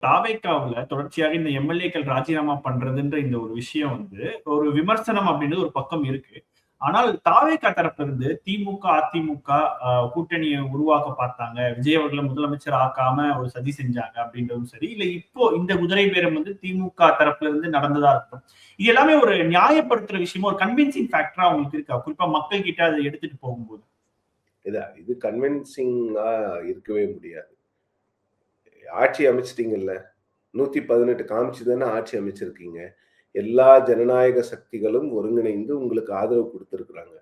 தாவேக்காவுல தொடர்ச்சியாக இந்த எம்எல்ஏக்கள் ராஜினாமா பண்றதுன்ற இந்த ஒரு விஷயம் ஒரு விமர்சனம் அப்படின்னு ஒரு பக்கம் இருக்கு. ஆனால் தாவேக்கா தரப்புல இருந்து திமுக, அதிமுக கூட்டணியை உருவாக்க பார்த்தாங்க. விஜய் அவர்களை முதலமைச்சர் ஆக்காம ஒரு சதி செஞ்சாங்க அப்படின்றதும் சரி, இல்ல இப்போ இந்த குதிரை பேரம் திமுக தரப்புல இருந்து நடந்ததா இருக்கும். இது எல்லாமே ஒரு நியாயப்படுத்துற விஷயமா, ஒரு கன்வின்சிங் ஃபேக்டரா அவங்களுக்கு இருக்கா? குறிப்பா மக்கள் கிட்ட அதை எடுத்துட்டு போகும்போது. இது கன்வின்சிங்கா இருக்கவே முடியாது. ஆட்சி அமைச்சிட்டீங்கல்ல, 118 காமிச்சு தானே ஆட்சி அமைச்சிருக்கீங்க. எல்லா ஜனநாயக சக்திகளும் ஒருங்கிணைந்து உங்களுக்கு ஆதரவு கொடுத்திருக்கிறாங்க.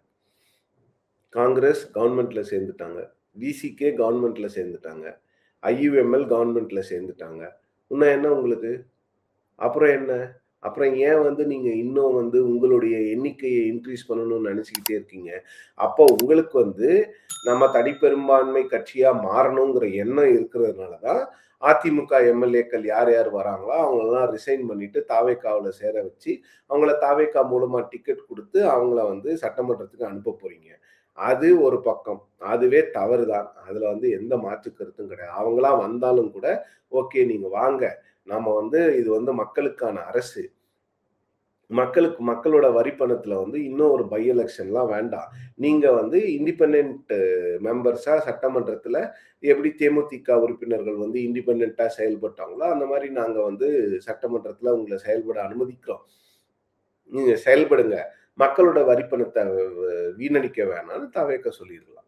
காங்கிரஸ் கவர்மெண்ட்ல சேர்ந்துட்டாங்க. விசிகே கவர்மெண்ட்ல சேர்ந்துட்டாங்க. ஐயுஎம்எல் கவர்மெண்ட்ல சேர்ந்துட்டாங்க. இன்னும் என்ன உங்களுக்கு? அப்புறம் என்ன? அப்புறம் ஏன் நீங்க இன்னும் உங்களுடைய எண்ணிக்கையை இன்க்ரீஸ் பண்ணணும்னு நினைச்சுக்கிட்டே இருக்கீங்க? அப்போ உங்களுக்கு நம்ம தனிப்பெரும்பான்மை கட்சியா மாறணுங்கிற எண்ணம் இருக்கிறதுனால தான் அதிமுக எம்எல்ஏக்கள் யார் யார் வராங்களோ அவங்களெல்லாம் ரிசைன் பண்ணிட்டு தாவேக்காவுல சேர வச்சு அவங்கள தாவேக்கா மூலமா டிக்கெட் கொடுத்து அவங்கள சட்டமன்றத்துக்கு அனுப்ப போறீங்க. அது ஒரு பக்கம். அதுவே தவறுதான். அதுல எந்த மாற்று கருத்தும் கிடையாது. அவங்களா வந்தாலும் கூட ஓகே நீங்க வாங்க. நாம இது மக்களுக்கான அரசு. மக்களோட வரி பணத்துல இன்னும் ஒரு பை எலெக்ஷன்லாம் வேண்டாம். நீங்க இண்டிபெண்டன்ட் மெம்பர்ஸா சட்டமன்றத்துல எப்படி தேமுதிக உறுப்பினர்கள் இண்டிபெண்டன்ட்டா செயல்பட்டாங்களோ, அந்த மாரி நாங்க சட்டமன்றத்துல உங்கள செயல்பட அனுமதிக்கிறோம். நீங்க செயல்படுங்க. மக்களோட வரி பணத்த வீணடிக்க வேணாம்னு தாவேக்கா சொல்லியிருக்கலாம்.